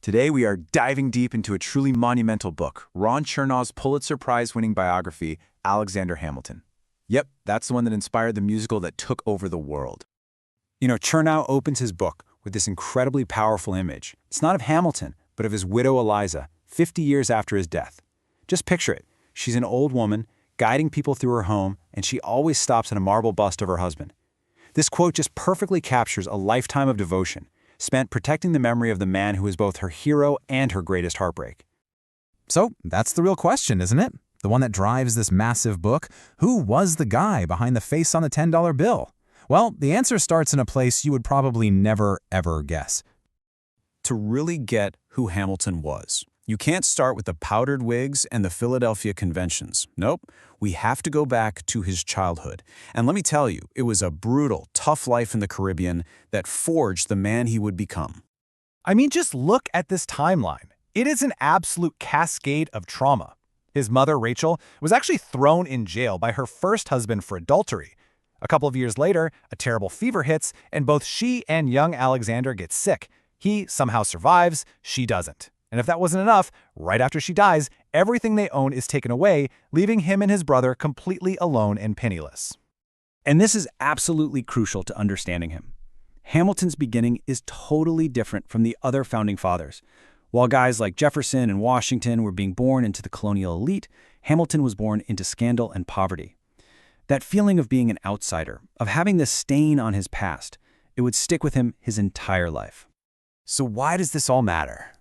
Today we are diving deep into a truly monumental book, Ron Chernow's Pulitzer Prize-winning biography, Alexander Hamilton. Yep, that's the one that inspired the musical that took over the world. Chernow opens his book with this incredibly powerful image. It's not of Hamilton, but of his widow Eliza, 50 years after his death. Just picture it. She's an old woman, guiding people through her home, and she always stops at a marble bust of her husband. This quote just perfectly captures a lifetime of devotion, spent protecting the memory of the man who was both her hero and her greatest heartbreak. So that's the real question, isn't it? The one that drives this massive book. Who was the guy behind the face on the $10 bill? Well, the answer starts in a place you would probably never, ever guess. To really get who Hamilton was, you can't start with the powdered wigs and the Philadelphia conventions. Nope, we have to go back to his childhood. And let me tell you, it was a brutal, tough life in the Caribbean that forged the man he would become. I mean, just look at this timeline. It is an absolute cascade of trauma. His mother, Rachel, was actually thrown in jail by her first husband for adultery. A couple of years later, a terrible fever hits, and both she and young Alexander get sick. He somehow survives, she doesn't. And if that wasn't enough, right after she dies, everything they own is taken away, leaving him and his brother completely alone and penniless. And this is absolutely crucial to understanding him. Hamilton's beginning is totally different from the other founding fathers. While guys like Jefferson and Washington were being born into the colonial elite, Hamilton was born into scandal and poverty. That feeling of being an outsider, of having this stain on his past, it would stick with him his entire life. So why does this all matter?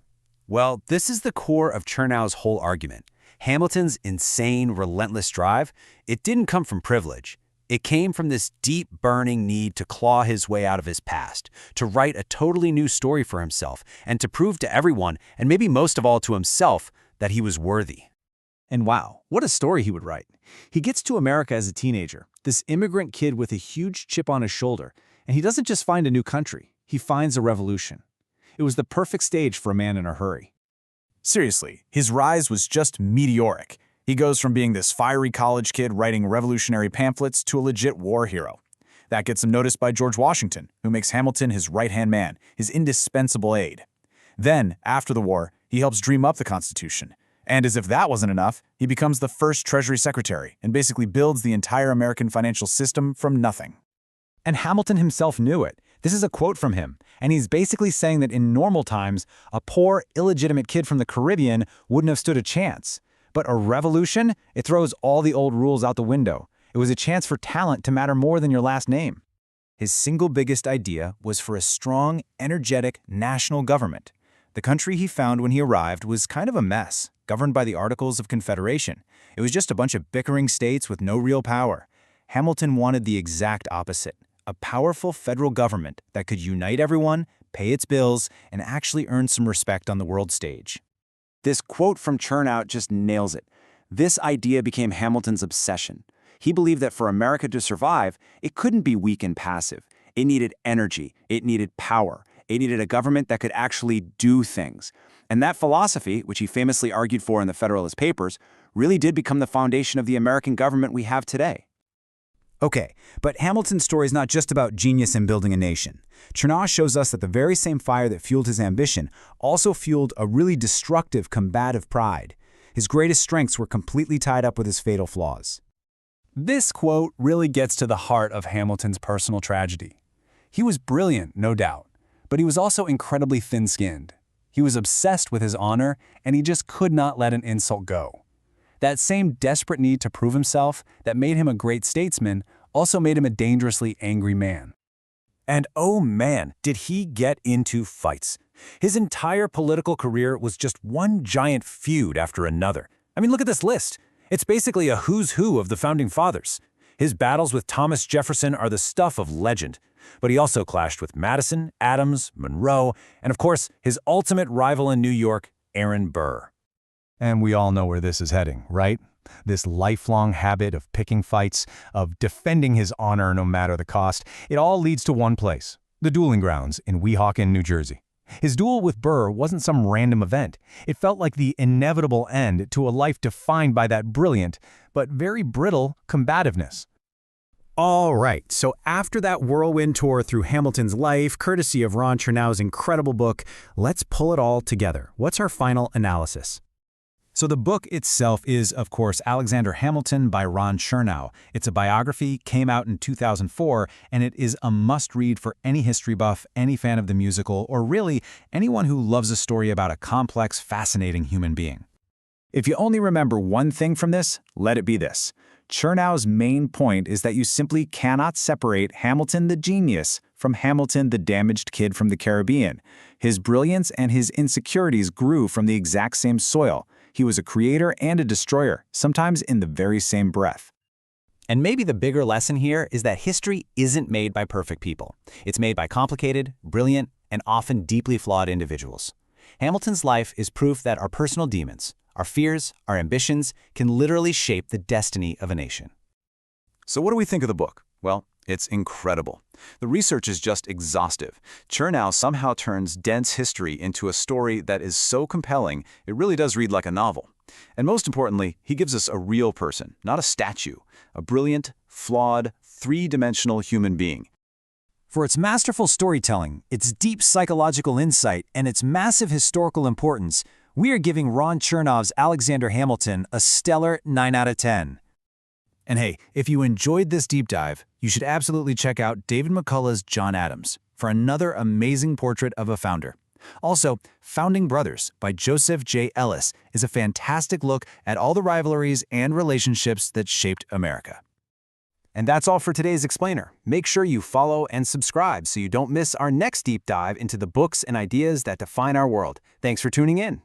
Well, this is the core of Chernow's whole argument. Hamilton's insane, relentless drive, it didn't come from privilege. It came from this deep, burning need to claw his way out of his past, to write a totally new story for himself, and to prove to everyone, and maybe most of all to himself, that he was worthy. And wow, what a story he would write. He gets to America as a teenager, this immigrant kid with a huge chip on his shoulder, and he doesn't just find a new country, he finds a revolution. It was the perfect stage for a man in a hurry. Seriously, his rise was just meteoric. He goes from being this fiery college kid writing revolutionary pamphlets to a legit war hero. That gets him noticed by George Washington, who makes Hamilton his right-hand man, his indispensable aide. Then, after the war, he helps dream up the Constitution. And as if that wasn't enough, he becomes the first Treasury Secretary and basically builds the entire American financial system from nothing. And Hamilton himself knew it. This is a quote from him, and he's basically saying that in normal times, a poor, illegitimate kid from the Caribbean wouldn't have stood a chance. But a revolution, it throws all the old rules out the window. It was a chance for talent to matter more than your last name. His single biggest idea was for a strong, energetic national government. The country he found when he arrived was kind of a mess, governed by the Articles of Confederation. It was just a bunch of bickering states with no real power. Hamilton wanted the exact opposite. A powerful federal government that could unite everyone, pay its bills, and actually earn some respect on the world stage. This quote from Chernow just nails it. This idea became Hamilton's obsession. He believed that for America to survive, it couldn't be weak and passive. It needed energy. It needed power. It needed a government that could actually do things. And that philosophy, which he famously argued for in the Federalist Papers, really did become the foundation of the American government we have today. Okay, but Hamilton's story is not just about genius in building a nation. Chernow shows us that the very same fire that fueled his ambition also fueled a really destructive, combative pride. His greatest strengths were completely tied up with his fatal flaws. This quote really gets to the heart of Hamilton's personal tragedy. He was brilliant, no doubt, but he was also incredibly thin-skinned. He was obsessed with his honor, and he just could not let an insult go. That same desperate need to prove himself that made him a great statesman also made him a dangerously angry man. And oh man, did he get into fights. His entire political career was just one giant feud after another. I mean, look at this list. It's basically a who's who of the Founding Fathers. His battles with Thomas Jefferson are the stuff of legend. But he also clashed with Madison, Adams, Monroe, and of course, his ultimate rival in New York, Aaron Burr. And we all know where this is heading, right? This lifelong habit of picking fights, of defending his honor no matter the cost, it all leads to one place, the dueling grounds in Weehawken, New Jersey. His duel with Burr wasn't some random event. It felt like the inevitable end to a life defined by that brilliant, but very brittle, combativeness. All right, so after that whirlwind tour through Hamilton's life, courtesy of Ron Chernow's incredible book, let's pull it all together. What's our final analysis? So the book itself is, of course, Alexander Hamilton by Ron Chernow. It's a biography, came out in 2004, and it is a must-read for any history buff, any fan of the musical, or really anyone who loves a story about a complex, fascinating human being. If you only remember one thing from this, let it be this. Chernow's main point is that you simply cannot separate Hamilton the genius from Hamilton the damaged kid from the Caribbean. His brilliance and his insecurities grew from the exact same soil. He was a creator and a destroyer, sometimes in the very same breath. And maybe the bigger lesson here is that history isn't made by perfect people. It's made by complicated, brilliant, and often deeply flawed individuals. Hamilton's life is proof that our personal demons, our fears, our ambitions, can literally shape the destiny of a nation. So what do we think of the book? Well, it's incredible. The research is just exhaustive. Chernow somehow turns dense history into a story that is so compelling, it really does read like a novel. And most importantly, he gives us a real person, not a statue, a brilliant, flawed, three-dimensional human being. For its masterful storytelling, its deep psychological insight, and its massive historical importance, we are giving Ron Chernow's Alexander Hamilton a stellar 9 out of 10. And hey, if you enjoyed this deep dive, you should absolutely check out David McCullough's John Adams for another amazing portrait of a founder. Also, Founding Brothers by Joseph J. Ellis is a fantastic look at all the rivalries and relationships that shaped America. And that's all for today's Explainer. Make sure you follow and subscribe so you don't miss our next deep dive into the books and ideas that define our world. Thanks for tuning in.